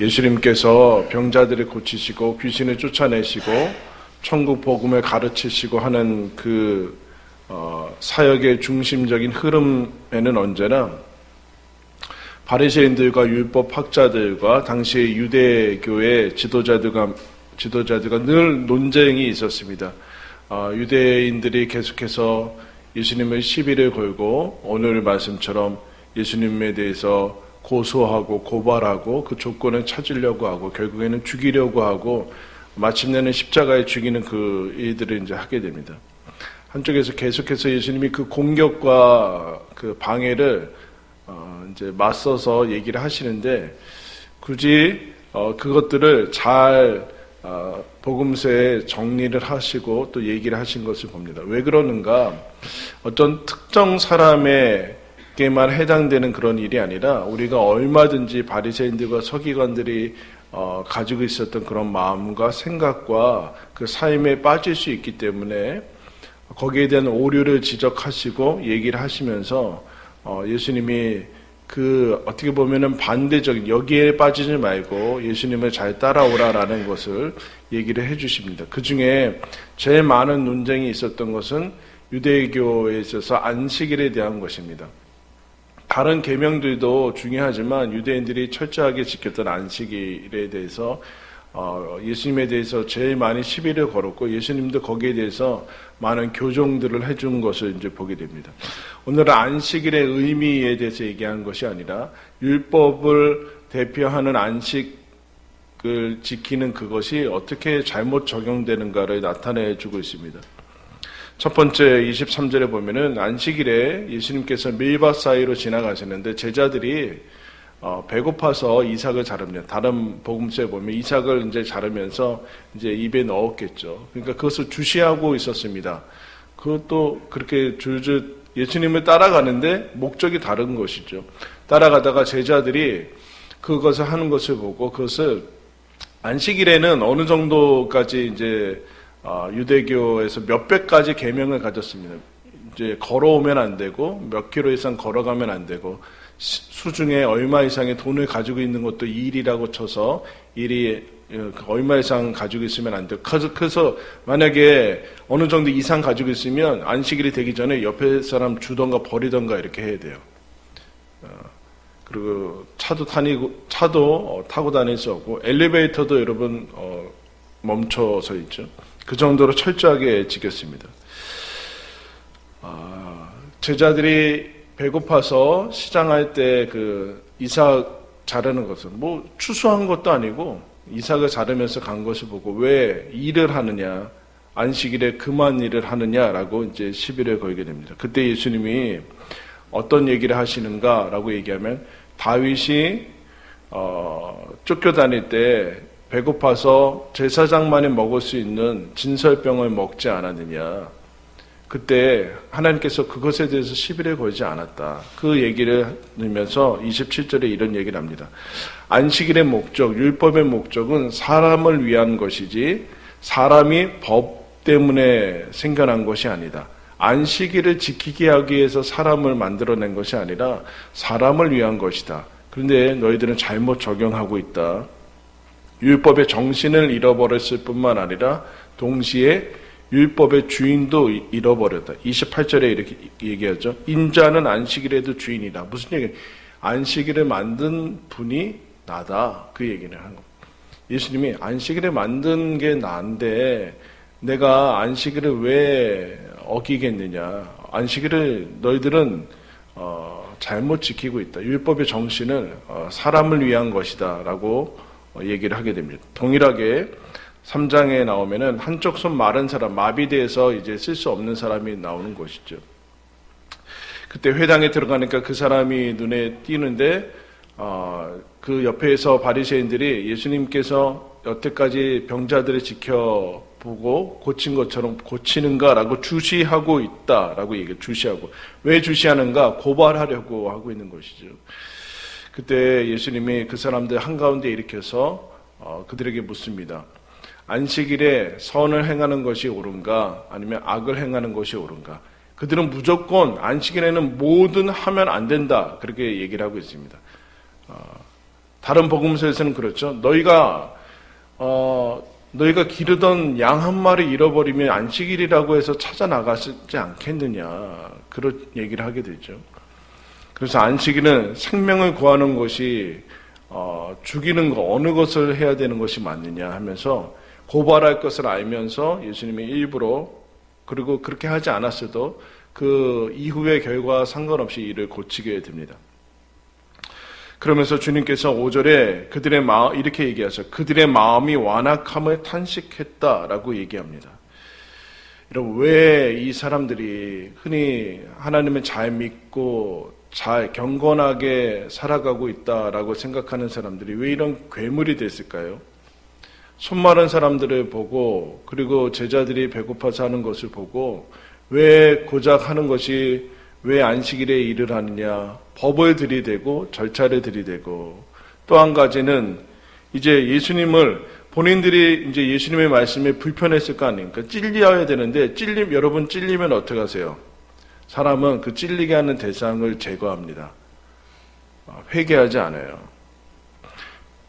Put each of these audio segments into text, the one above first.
예수님께서 병자들을 고치시고 귀신을 쫓아내시고 천국 복음을 가르치시고 하는 그 사역의 중심적인 흐름에는 언제나 바리새인들과 율법학자들과 당시의 유대교의 지도자들과 늘 논쟁이 있었습니다. 유대인들이 계속해서 예수님을 시비를 걸고 오늘 말씀처럼 예수님에 대해서 고소하고 고발하고 그 조건을 찾으려고 하고 결국에는 죽이려고 하고 마침내는 십자가에 죽이는 그 일들을 이제 하게 됩니다. 한쪽에서 계속해서 예수님이 그 공격과 그 방해를 이제 맞서서 얘기를 하시는데 굳이 그것들을 잘 복음서에 정리를 하시고 또 얘기를 하신 것을 봅니다. 왜 그러는가? 어떤 특정 사람에게만 해당되는 그런 일이 아니라 우리가 얼마든지 바리새인들과 서기관들이 가지고 있었던 그런 마음과 생각과 그 삶에 빠질 수 있기 때문에 거기에 대한 오류를 지적하시고 얘기를 하시면서 예수님이 그 어떻게 보면은 반대적인 여기에 빠지지 말고 예수님을 잘 따라오라라는 것을 얘기를 해주십니다. 그 중에 제일 많은 논쟁이 있었던 것은 유대교에 있어서 안식일에 대한 것입니다. 다른 계명들도 중요하지만 유대인들이 철저하게 지켰던 안식일에 대해서 예수님에 대해서 제일 많이 시비를 걸었고 예수님도 거기에 대해서 많은 교정들을 해준 것을 이제 보게 됩니다. 오늘은 안식일의 의미에 대해서 얘기하는 것이 아니라 율법을 대표하는 안식을 지키는 그것이 어떻게 잘못 적용되는가를 나타내주고 있습니다. 첫 번째 23절에 보면은 안식일에 예수님께서 밀밭 사이로 지나가시는데 제자들이 배고파서 이삭을 자릅니다. 다른 복음서에 보면 이삭을 이제 자르면서 이제 입에 넣었겠죠. 그러니까 그것을 주시하고 있었습니다. 그것도 그렇게 줄줄 예수님을 따라가는데 목적이 다른 것이죠. 따라가다가 제자들이 그것을 하는 것을 보고 그것을 안식일에는 어느 정도까지 이제 유대교에서 몇백가지 계명을 가졌습니다. 이제 걸어오면 안 되고 몇 킬로 이상 걸어가면 안 되고 수중에 얼마 이상의 돈을 가지고 있는 것도 일이라고 쳐서 일이 얼마 이상 가지고 있으면 안 돼요. 그래서 만약에 어느 정도 이상 가지고 있으면 안식일이 되기 전에 옆에 사람 주던가 버리던가 이렇게 해야 돼요. 그리고 차도 타고 다닐 수 없고 엘리베이터도 여러분 멈춰서 있죠. 그 정도로 철저하게 지켰습니다. 제자들이 배고파서 시장할 때 그 이삭 자르는 것은 뭐 추수한 것도 아니고 이삭을 자르면서 간 것을 보고 왜 일을 하느냐, 안식일에 그만 일을 하느냐라고 이제 시비를 걸게 됩니다. 그때 예수님이 어떤 얘기를 하시는가라고 얘기하면 다윗이 쫓겨다닐 때 배고파서 제사장만이 먹을 수 있는 진설병을 먹지 않았느냐. 그때 하나님께서 그것에 대해서 시비를 걸지 않았다. 그 얘기를 하면서 27절에 이런 얘기를 합니다. 안식일의 목적, 율법의 목적은 사람을 위한 것이지 사람이 법 때문에 생겨난 것이 아니다. 안식일을 지키게 하기 위해서 사람을 만들어낸 것이 아니라 사람을 위한 것이다. 그런데 너희들은 잘못 적용하고 있다. 율법의 정신을 잃어버렸을 뿐만 아니라 동시에 율법의 주인도 잃어버렸다. 28절에 이렇게 얘기하죠. 인자는 안식일에도 주인이다. 무슨 얘기예요? 안식일을 만든 분이 나다. 그 얘기를 하는 겁니다. 예수님이 안식일을 만든 게 나인데 내가 안식일을 왜 어기겠느냐. 안식일을 너희들은 잘못 지키고 있다. 율법의 정신을 사람을 위한 것이다. 라고 얘기를 하게 됩니다. 동일하게 3장에 나오면은 한쪽 손 마른 사람, 마비돼서 이제 쓸 수 없는 사람이 나오는 것이죠. 그때 회당에 들어가니까 그 사람이 눈에 띄는데, 그 옆에서 바리새인들이 예수님께서 여태까지 병자들을 지켜보고 고친 것처럼 고치는가라고 주시하고 있다라고 얘기해요. 주시하고. 왜 주시하는가? 고발하려고 하고 있는 것이죠. 그때 예수님이 그 사람들 한가운데 일으켜서 그들에게 묻습니다. 안식일에 선을 행하는 것이 옳은가 아니면 악을 행하는 것이 옳은가. 그들은 무조건 안식일에는 뭐든 하면 안 된다 그렇게 얘기를 하고 있습니다. 다른 복음서에서는 그렇죠. 너희가 기르던 양 한 마리 잃어버리면 안식일이라고 해서 찾아 나가지 않겠느냐, 그런 얘기를 하게 되죠. 그래서 안식일은 생명을 구하는 것이 죽이는 거, 어느 것을 해야 되는 것이 맞느냐 하면서 고발할 것을 알면서 예수님이 일부러, 그리고 그렇게 하지 않았어도 그 이후의 결과와 상관없이 이를 고치게 됩니다. 그러면서 주님께서 5절에 그들의 마음, 이렇게 얘기하셔. 그들의 마음이 완악함을 탄식했다라고 얘기합니다. 여러분, 왜 이 사람들이 흔히 하나님을 잘 믿고 잘 경건하게 살아가고 있다라고 생각하는 사람들이 왜 이런 괴물이 됐을까요? 손 마른 사람들을 보고, 그리고 제자들이 배고파서 하는 것을 보고, 왜 고작 하는 것이 왜 안식일에 일을 하느냐, 법을 들이대고 절차를 들이대고, 또 한 가지는 이제 예수님을, 본인들이 이제 예수님의 말씀에 불편했을 거 아닙니까? 찔려야 되는데, 여러분 찔리면 어떻게 하세요? 사람은 그 찔리게 하는 대상을 제거합니다. 회개하지 않아요.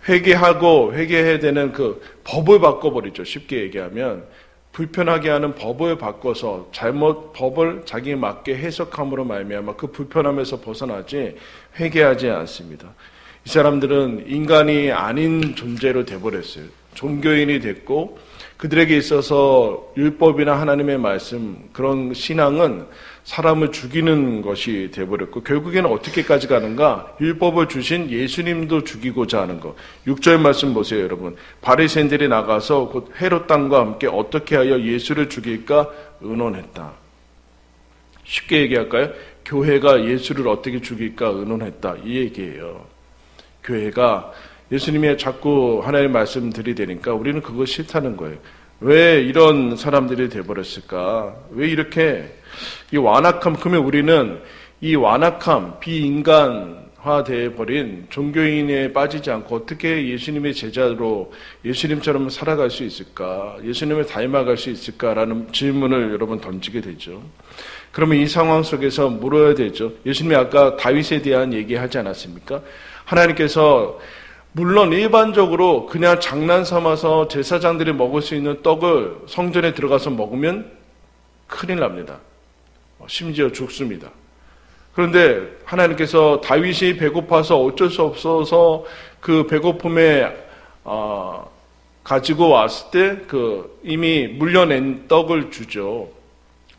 회개해야 되는 그 법을 바꿔버리죠. 쉽게 얘기하면 불편하게 하는 법을 바꿔서 법을 자기에 맞게 해석함으로 말미암아 그 불편함에서 벗어나지 회개하지 않습니다. 이 사람들은 인간이 아닌 존재로 돼버렸어요. 종교인이 됐고, 그들에게 있어서 율법이나 하나님의 말씀, 그런 신앙은 사람을 죽이는 것이 되어버렸고, 결국에는 어떻게까지 가는가? 율법을 주신 예수님도 죽이고자 하는 것. 6절 말씀 보세요, 여러분. 바리새인들이 나가서 곧 헤롯 왕과 함께 어떻게 하여 예수를 죽일까 의논했다. 쉽게 얘기할까요? 교회가 예수를 어떻게 죽일까 의논했다, 이 얘기예요. 교회가 예수님이 자꾸 하나님의 말씀 들이대니까 우리는 그거 싫다는 거예요. 왜 이런 사람들이 돼버렸을까? 왜 이렇게 이 완악함, 그러면 우리는 이 완악함, 비인간화 되어버린 종교인에 빠지지 않고 어떻게 예수님의 제자로 예수님처럼 살아갈 수 있을까? 예수님을 닮아갈 수 있을까라는 질문을 여러분 던지게 되죠. 그러면 이 상황 속에서 물어야 되죠. 예수님이 아까 다윗에 대한 얘기하지 않았습니까? 하나님께서 물론 일반적으로 그냥 장난 삼아서 제사장들이 먹을 수 있는 떡을 성전에 들어가서 먹으면 큰일 납니다. 심지어 죽습니다. 그런데 하나님께서 다윗이 배고파서 어쩔 수 없어서 그 배고픔에 가지고 왔을 때 이미 물려낸 떡을 주죠.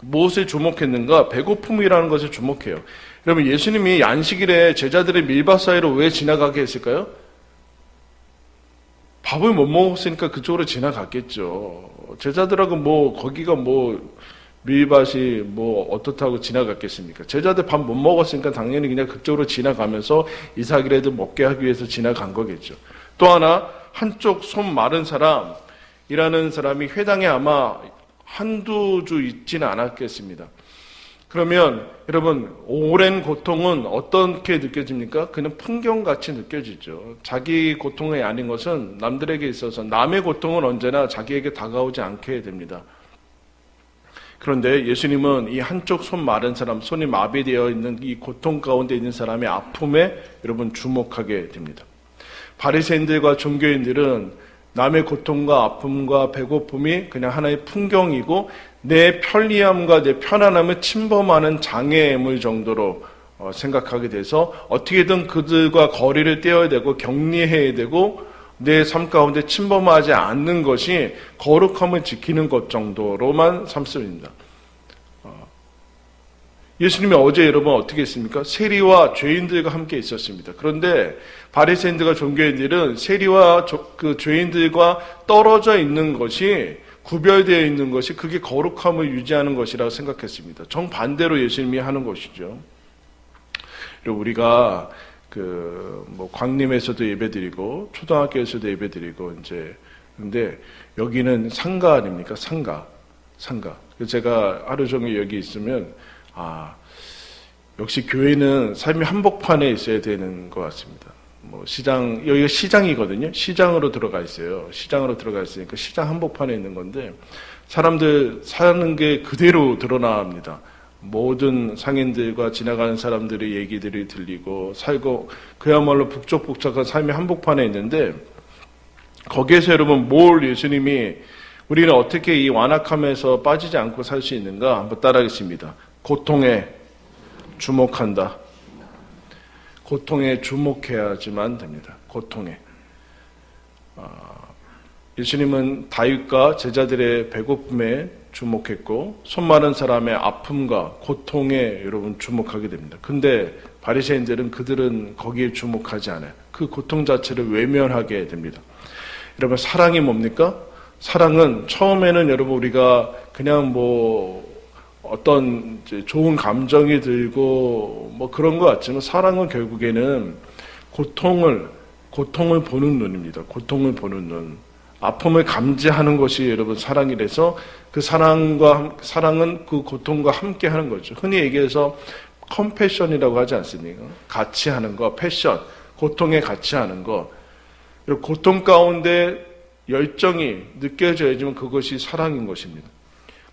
무엇에 주목했는가? 배고픔이라는 것에 주목해요. 여러분, 예수님이 안식일에 제자들의 밀밭 사이로 왜 지나가게 했을까요? 밥을 못 먹었으니까 그쪽으로 지나갔겠죠. 제자들하고 거기가 밀밭이 어떻다고 지나갔겠습니까? 제자들 밥 못 먹었으니까 당연히 그냥 그쪽으로 지나가면서 이삭이라도 먹게 하기 위해서 지나간 거겠죠. 또 하나, 한쪽 손 마른 사람이라는 사람이 회당에 아마 한두 주 있지는 않았겠습니다. 그러면 여러분, 오랜 고통은 어떻게 느껴집니까? 그냥 풍경같이 느껴지죠. 자기 고통이 아닌 것은 남들에게 있어서, 남의 고통은 언제나 자기에게 다가오지 않게 됩니다. 그런데 예수님은 이 한쪽 손 마른 사람, 손이 마비되어 있는 이 고통 가운데 있는 사람의 아픔에 여러분 주목하게 됩니다. 바리새인들과 종교인들은 남의 고통과 아픔과 배고픔이 그냥 하나의 풍경이고 내 편리함과 내 편안함을 침범하는 장애물 정도로 생각하게 돼서 어떻게든 그들과 거리를 떼어야 되고 격리해야 되고 내 삶 가운데 침범하지 않는 것이 거룩함을 지키는 것 정도로만 삼습니다. 예수님이 어제 여러분 어떻게 했습니까? 세리와 죄인들과 함께 있었습니다. 그런데 바리새인들과 종교인들은 세리와 그 죄인들과 떨어져 있는 것이, 구별되어 있는 것이 그게 거룩함을 유지하는 것이라고 생각했습니다. 정반대로 예수님이 하는 것이죠. 그리고 우리가 광림에서도 예배드리고 초등학교에서도 예배드리고 근데 여기는 상가 아닙니까? 상가. 제가 하루 종일 여기 있으면 역시 교회는 삶의 한복판에 있어야 되는 것 같습니다. 여기가 시장이거든요. 시장으로 들어가 있어요. 시장으로 들어가 있으니까 시장 한복판에 있는 건데 사람들 사는 게 그대로 드러납니다. 모든 상인들과 지나가는 사람들의 얘기들이 들리고 살고 그야말로 북적북적한 삶의 한복판에 있는데 거기에서 여러분 뭘 예수님이 우리는 어떻게 이 완악함에서 빠지지 않고 살 수 있는가 한번 따라하겠습니다. 고통에 주목한다. 고통에 주목해야지만 됩니다. 고통에. 예수님은 다윗과 제자들의 배고픔에 주목했고 손 마른 사람의 아픔과 고통에 여러분 주목하게 됩니다. 근데 바리새인들은 그들은 거기에 주목하지 않아요. 그 고통 자체를 외면하게 됩니다. 여러분 사랑이 뭡니까? 사랑은 처음에는 여러분 우리가 그냥 뭐 어떤 이제 좋은 감정이 들고 뭐 그런 것 같지만 사랑은 결국에는 고통을 보는 눈입니다. 고통을 보는 눈. 아픔을 감지하는 것이 여러분 사랑이라서 그 사랑은 그 고통과 함께 하는 거죠. 흔히 얘기해서 컴패션이라고 하지 않습니까? 같이 하는 거, 패션, 고통에 같이 하는 거. 그리고 고통 가운데 열정이 느껴져야지만 그것이 사랑인 것입니다.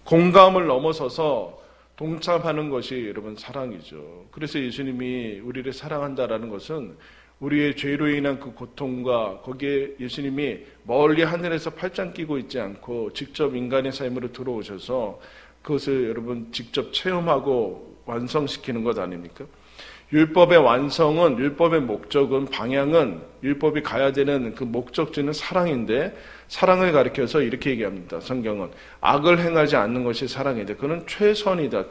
공감을 넘어서서 동참하는 것이 여러분 사랑이죠. 그래서 예수님이 우리를 사랑한다라는 것은 우리의 죄로 인한 그 고통과 거기에 예수님이 멀리 하늘에서 팔짱 끼고 있지 않고 직접 인간의 삶으로 들어오셔서 그것을 여러분 직접 체험하고 완성시키는 것 아닙니까? 율법의 완성은, 율법의 목적은, 방향은, 율법이 가야 되는 그 목적지는 사랑인데 사랑을 가리켜서 이렇게 얘기합니다. 성경은 악을 행하지 않는 것이 사랑인데 그는 최선이다.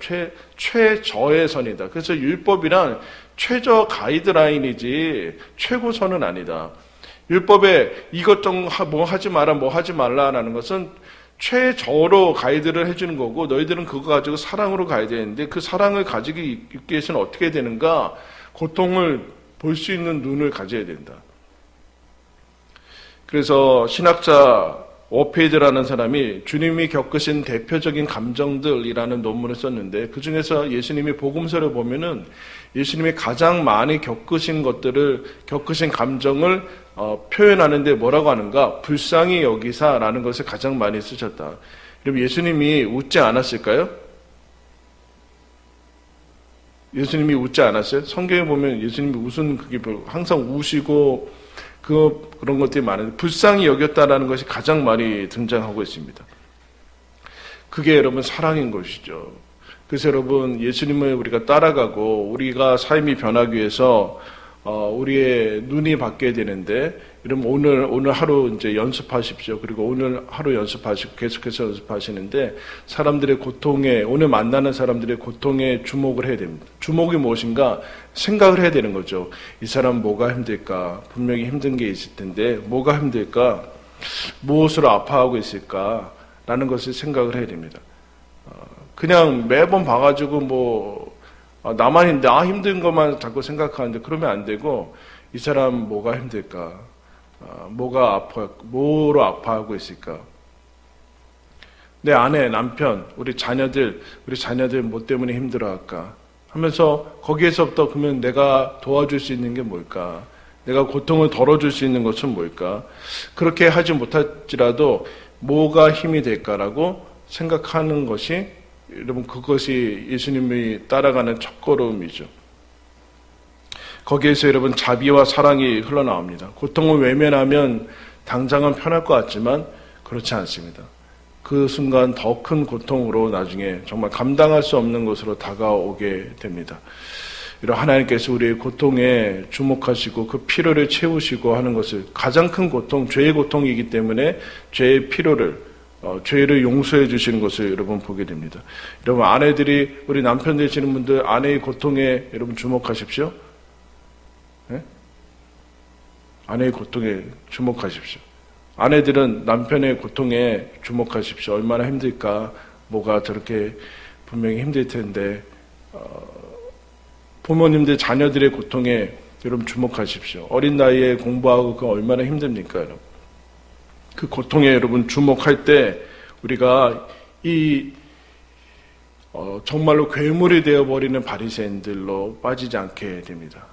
최저의 선이다. 그래서 율법이란 최저 가이드라인이지 최고선은 아니다. 율법에 이것저것 뭐 하지 마라 뭐 하지 말라라는 것은 최저로 가이드를 해주는 거고 너희들은 그거 가지고 사랑으로 가야 되는데 그 사랑을 가지고 있기 위해서는 어떻게 되는가? 고통을 볼 수 있는 눈을 가져야 된다. 그래서 신학자 워페이드라는 사람이 주님이 겪으신 대표적인 감정들이라는 논문을 썼는데 그 중에서 예수님이 복음서를 보면은 예수님이 가장 많이 겪으신 감정을 표현하는데 뭐라고 하는가? 불쌍히 여기사라는 것을 가장 많이 쓰셨다. 그럼 예수님이 웃지 않았을까요? 예수님이 웃지 않았어요? 성경에 보면 예수님이 웃은 그게 항상 우시고 그런 것들이 많은데 불쌍히 여겼다라는 것이 가장 많이 등장하고 있습니다. 그게 여러분 사랑인 것이죠. 그래서 여러분 예수님을 우리가 따라가고 우리가 삶이 변하기 위해서 우리의 눈이 바뀌어야 되는데 여러분 오늘 하루 이제 연습하십시오. 그리고 오늘 하루 연습하시고 계속해서 연습하시는데 사람들의 고통에 오늘 만나는 사람들의 고통에 주목을 해야 됩니다. 주목이 무엇인가 생각을 해야 되는 거죠. 이 사람 뭐가 힘들까? 분명히 힘든 게 있을 텐데 뭐가 힘들까? 무엇으로 아파하고 있을까? 라는 것을 생각을 해야 됩니다. 그냥 매번 봐가지고 나만 힘든 것만 자꾸 생각하는데 그러면 안 되고 이 사람 뭐가 힘들까? 뭐로 아파하고 있을까? 내 아내, 남편, 우리 자녀들 뭐 때문에 힘들어할까? 하면서 거기에서부터 그러면 내가 도와줄 수 있는 게 뭘까? 내가 고통을 덜어줄 수 있는 것은 뭘까? 그렇게 하지 못할지라도 뭐가 힘이 될까라고 생각하는 것이 여러분 그것이 예수님이 따라가는 첫걸음이죠. 거기에서 여러분 자비와 사랑이 흘러나옵니다. 고통을 외면하면 당장은 편할 것 같지만 그렇지 않습니다. 그 순간 더 큰 고통으로 나중에 정말 감당할 수 없는 것으로 다가오게 됩니다. 이런 하나님께서 우리의 고통에 주목하시고 그 필요를 채우시고 하는 것을 가장 큰 고통, 죄의 고통이기 때문에 죄의 필요를 죄를 용서해 주시는 것을 여러분 보게 됩니다. 여러분 아내들이 우리 남편 되시는 분들 아내의 고통에 여러분 주목하십시오. 네? 아내의 고통에 주목하십시오. 아내들은 남편의 고통에 주목하십시오. 얼마나 힘들까? 뭐가 저렇게 분명히 힘들 텐데 부모님들 자녀들의 고통에 여러분 주목하십시오. 어린 나이에 공부하고 그 얼마나 힘듭니까, 여러분? 그 고통에 여러분 주목할 때 우리가 정말로 괴물이 되어버리는 바리새인들로 빠지지 않게 됩니다.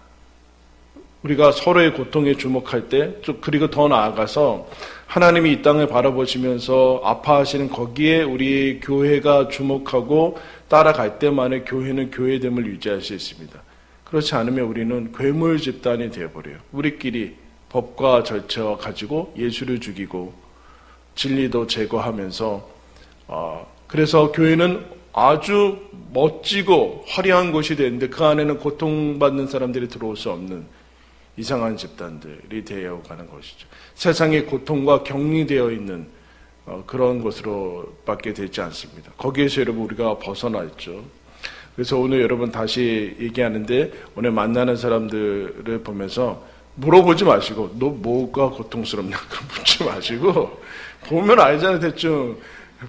우리가 서로의 고통에 주목할 때 그리고 더 나아가서 하나님이 이 땅을 바라보시면서 아파하시는 거기에 우리 교회가 주목하고 따라갈 때만에 교회는 교회됨을 유지할 수 있습니다. 그렇지 않으면 우리는 괴물 집단이 되어버려요. 우리끼리 법과 절차와 가지고 예수를 죽이고 진리도 제거하면서 그래서 교회는 아주 멋지고 화려한 곳이 되는데 그 안에는 고통받는 사람들이 들어올 수 없는 이상한 집단들이 되어가는 것이죠. 세상의 고통과 격리되어 있는 그런 것으로밖에 되지 않습니다. 거기에서 여러분 우리가 벗어나 있죠. 그래서 오늘 여러분 다시 얘기하는데 오늘 만나는 사람들을 보면서 물어보지 마시고 너 뭐가 고통스럽냐 묻지 마시고 보면 알잖아요. 대충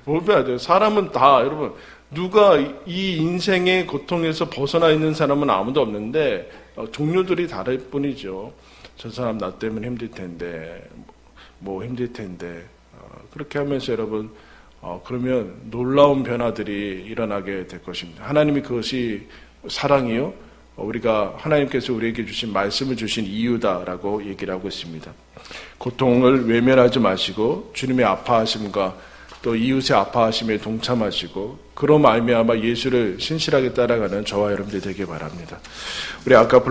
보면 알죠. 사람은 다 여러분 누가 이 인생의 고통에서 벗어나 있는 사람은 아무도 없는데 종류들이 다를 뿐이죠. 저 사람 나 때문에 힘들 텐데 뭐 힘들 텐데 그렇게 하면서 여러분 그러면 놀라운 변화들이 일어나게 될 것입니다. 하나님이 그것이 사랑이요 우리가 하나님께서 우리에게 주신 말씀을 주신 이유다라고 얘기를 하고 있습니다. 고통을 외면하지 마시고 주님의 아파하심과 또 이웃의 아파하심에 동참하시고 그로 말미암아 예수를 신실하게 따라가는 저와 여러분들 되길 바랍니다. 우리 아까